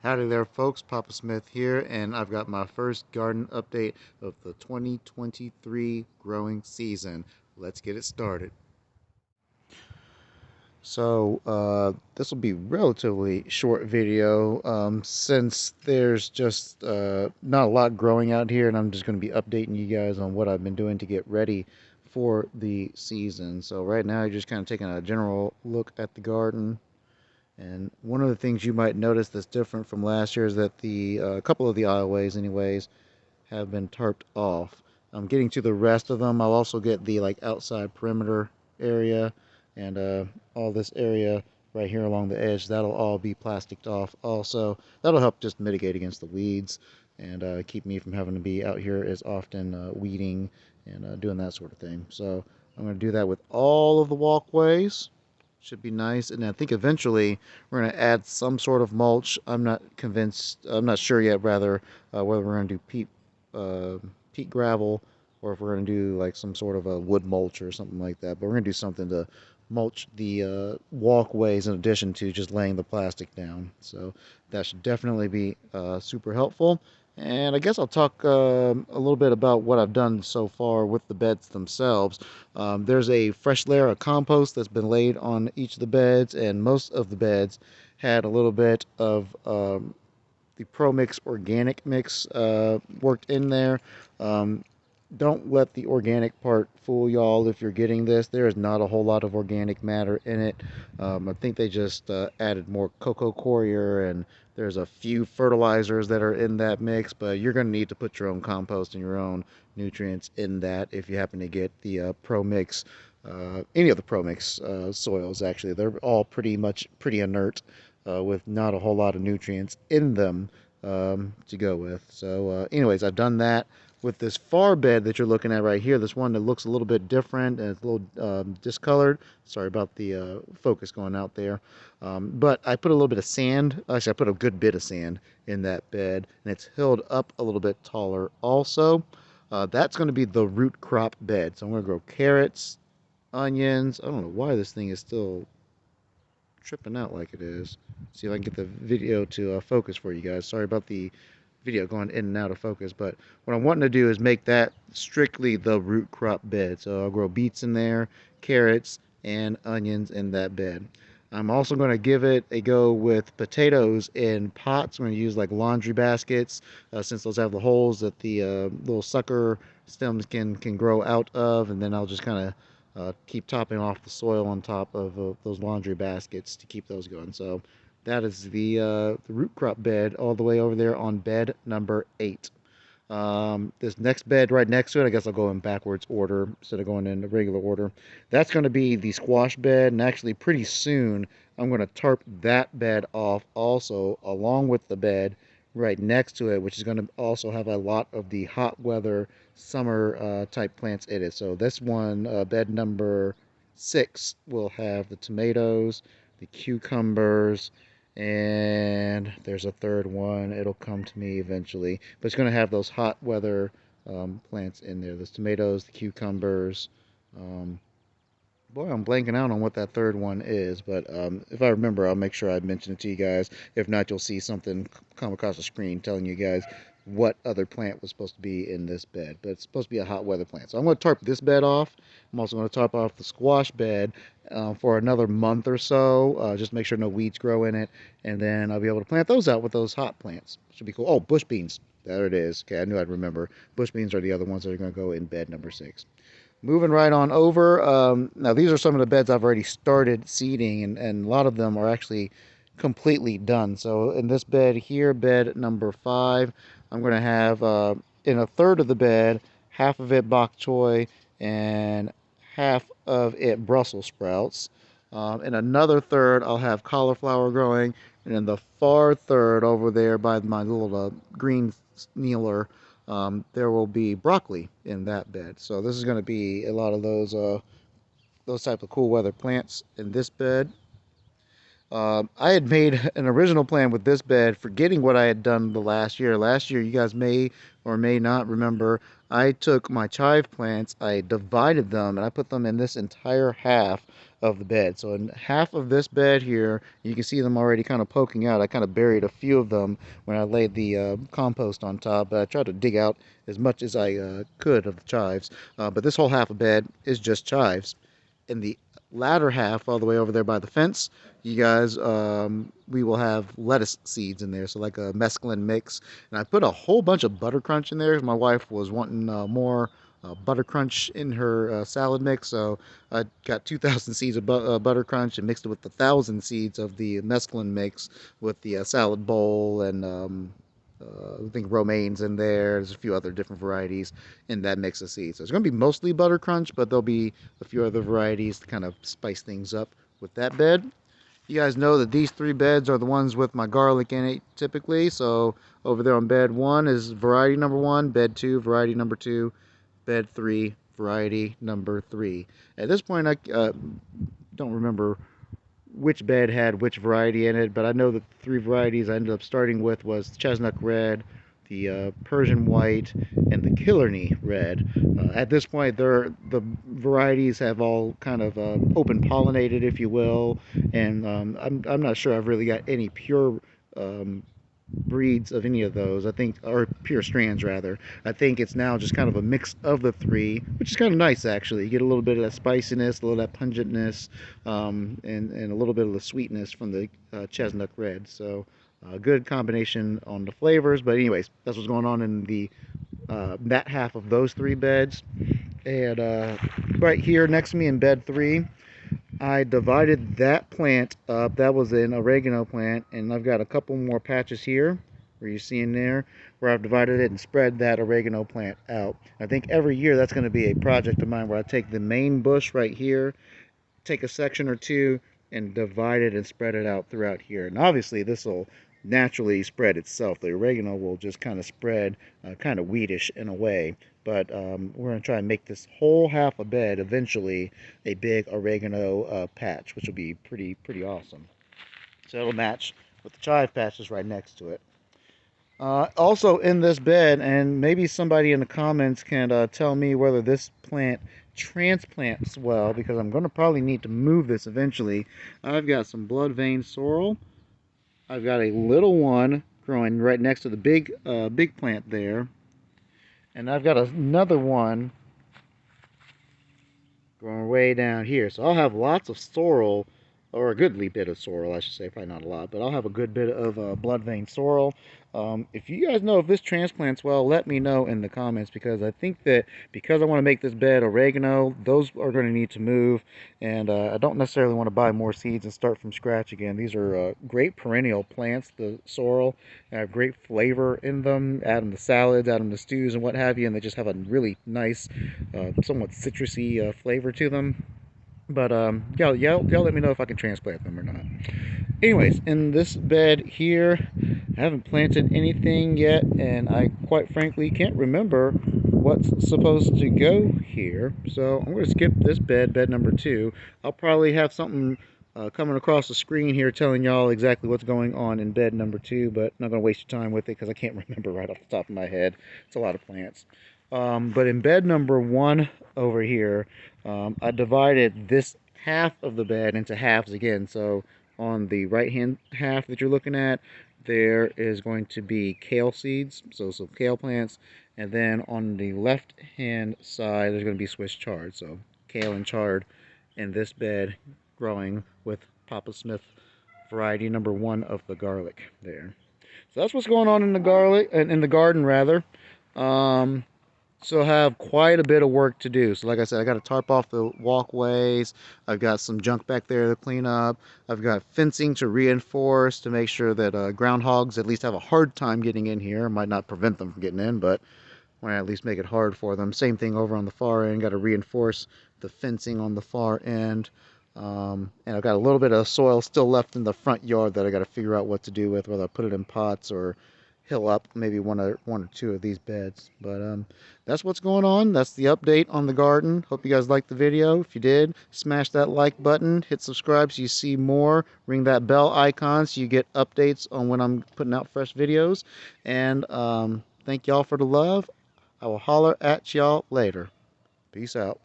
Howdy there, folks. Papa Smith here, and I've got my first garden update of the 2023 growing season. Let's get it started. This will be relatively short video since there's just not a lot growing out here, and I'm just going to be updating you guys on what I've been doing to get ready for the season. So right now, you're just kind of taking a general look at the garden. And one of the things you might notice that's different from last year is that the couple of the aisleways, anyways, have been tarped off. I'm getting to the rest of them. I'll also get the like outside perimeter area and all this area right here along the edge. That'll all be plasticed off. Also, that'll help just mitigate against the weeds and keep me from having to be out here as often weeding and doing that sort of thing. So I'm going to do that with all of the walkways. Should be nice. And I think eventually we're going to add some sort of mulch. I'm not convinced, I'm not sure yet, rather, whether we're going to do uh, peat gravel or if we're going to do like some sort of a wood mulch or something like that. But we're going to do something to mulch the walkways in addition to just laying the plastic down. So that should definitely be super helpful. And I guess I'll talk a little bit about what I've done so far with the beds themselves. There's a fresh layer of compost that's been laid on each of the beds, and most of the beds had a little bit of the Pro Mix organic mix worked in there. Um, don't let the organic part fool y'all if you're getting this. There is not a whole lot of organic matter in it. I think they just added more cocoa coir, and there's a few fertilizers that are in that mix, but you're going to need to put your own compost and your own nutrients in that if you happen to get the Pro Mix. Any of the Pro Mix soils, actually, they're all pretty inert with not a whole lot of nutrients in them to go with. Anyways, I've done that with this far bed that you're looking at right here. This one that looks a little bit different and it's a little discolored. Sorry about the focus going out there. But I put a little bit of sand. Actually, I put a good bit of sand in that bed, and it's hilled up a little bit taller also. That's going to be the root crop bed. So I'm going to grow carrots, onions. I don't know why this thing is still tripping out like it is. See if I can get the video to focus for you guys. Sorry about the video going in and out of focus, but what I'm wanting to do is make that strictly the root crop bed. So I'll grow beets in there, carrots, and onions in that bed. I'm also going to give it a go with potatoes in pots. I'm going to use like laundry baskets since those have the holes that the little sucker stems can grow out of, and then I'll just kind of keep topping off the soil on top of those laundry baskets to keep those going. So that is the root crop bed all the way over there on bed number 8. This next bed right next to it, I guess I'll go in backwards order instead of going in the regular order. That's going to be the squash bed, and actually pretty soon I'm going to tarp that bed off also along with the bed right next to it, which is going to also have a lot of the hot weather summer type plants in it. So this one, bed number 6, will have the tomatoes, the cucumbers, and there's a third one. It'll come to me eventually, but it's going to have those hot weather plants in there. There's tomatoes, the cucumbers. Um, Boy, I'm blanking out on what that third one is, but if I remember, I'll make sure I mention it to you guys. If not, you'll see something come across the screen telling you guys what other plant was supposed to be in this bed. But it's supposed to be a hot weather plant. So I'm going to tarp this bed off. I'm also going to tarp off the squash bed for another month or so. Just make sure no weeds grow in it. And then I'll be able to plant those out with those hot plants. Should be cool. Oh, bush beans. There it is. Okay, I knew I'd remember. Bush beans are the other ones that are going to go in bed number 6. Moving right on over. Now, these are some of the beds I've already started seeding, and a lot of them are actually completely done. So, in this bed here, bed number 5, I'm going to have in a third of the bed, half of it bok choy and half of it Brussels sprouts. In another third, I'll have cauliflower growing, and in the far third over there by my little green kneeler, there will be broccoli in that bed. So this is going to be a lot of those type of cool weather plants in this bed. I had made an original plan with this bed, forgetting what I had done the last year. Last year, you guys may or may not remember, I took my chive plants, I divided them, and I put them in this entire half of the bed. So in half of this bed here, you can see them already kind of poking out. I kind of buried a few of them when I laid the compost on top, but I tried to dig out as much as I could of the chives. But this whole half of bed is just chives. In the latter half, all the way over there by the fence, you guys, we will have lettuce seeds in there, so like a mesclun mix. And I put a whole bunch of butter crunch in there. My wife was wanting more butter crunch in her salad mix, so I got 2,000 seeds of butter crunch and mixed it with the 1,000 seeds of the mesclun mix with the salad bowl and I think romaine's in there. There's a few other different varieties in that mix of seeds. So it's going to be mostly butter crunch, but there'll be a few other varieties to kind of spice things up with that bed. You guys know that these three beds are the ones with my garlic in it typically. So over there on bed 1 is variety number 1, bed 2, variety number 2, bed 3, variety number 3. At this point, I don't remember which bed had which variety in it, but I know that the three varieties I ended up starting with was Chestnut Red, the Persian White, and the Killarney Red. At this point, the varieties have all kind of open pollinated, if you will, and I'm not sure I've really got any pure breeds of any of those. I think, or pure strands rather. I think it's now just kind of a mix of the three, which is kind of nice actually. You get a little bit of that spiciness, a little of that pungentness, and a little bit of the sweetness from the chestnut red. So a good combination on the flavors. But anyways, that's what's going on in the that half of those three beds. And right here next to me in bed 3, I divided that plant up. That was an oregano plant, and I've got a couple more patches here where you see in there where I've divided it and spread that oregano plant out. I think every year that's going to be a project of mine where I take the main bush right here, take a section or two, and divide it and spread it out throughout here. And obviously this will naturally spread itself. The oregano will just kind of spread kind of weedish in a way. But we're going to try and make this whole half a bed eventually a big oregano patch, which will be pretty awesome. So it'll match with the chive patches right next to it. Also in this bed, and maybe somebody in the comments can tell me whether this plant transplants well, because I'm going to probably need to move this eventually. I've got some blood vein sorrel. I've got a little one growing right next to the big plant there. And I've got another one growing way down here. So I'll have lots of sorrel, or a goodly bit of sorrel, I should say. Probably not a lot, but I'll have a good bit of blood vein sorrel. If you guys know if this transplants well, let me know in the comments, because I think that because I want to make this bed oregano, those are going to need to move, and I don't necessarily want to buy more seeds and start from scratch again. These are great perennial plants, the sorrel. They have great flavor in them. Add them to salads, add them to stews and what have you, and they just have a really nice, somewhat citrusy flavor to them. But y'all let me know if I can transplant them or not. Anyways, in this bed here, I haven't planted anything yet, and I quite frankly can't remember what's supposed to go here. So I'm going to skip this bed, bed number 2. I'll probably have something coming across the screen here telling y'all exactly what's going on in bed number 2, but I'm not going to waste your time with it because I can't remember right off the top of my head. It's a lot of plants. But in bed number 1 over here, I divided this half of the bed into halves again. So on the right hand half that you're looking at, there is going to be kale seeds, so some kale plants, and then on the left hand side there's going to be Swiss chard, so kale and chard in this bed growing with Papa Smith variety number 1 of the garlic there. So that's what's going on in the garlic, in the garden rather. So I have quite a bit of work to do. So like I said, I got to tarp off the walkways. I've got some junk back there to clean up. I've got fencing to reinforce to make sure that groundhogs at least have a hard time getting in here. Might not prevent them from getting in, but might at least make it hard for them. Same thing over on the far end. Got to reinforce the fencing on the far end. And I've got a little bit of soil still left in the front yard that I got to figure out what to do with, whether I put it in pots or hill up maybe one or two of these beds. But that's what's going on. That's the update on the garden. Hope you guys liked the video. If you did, smash that like button, hit subscribe so you see more, ring that bell icon so you get updates on when I'm putting out fresh videos. And thank y'all for the love. I will holler at y'all later. Peace out.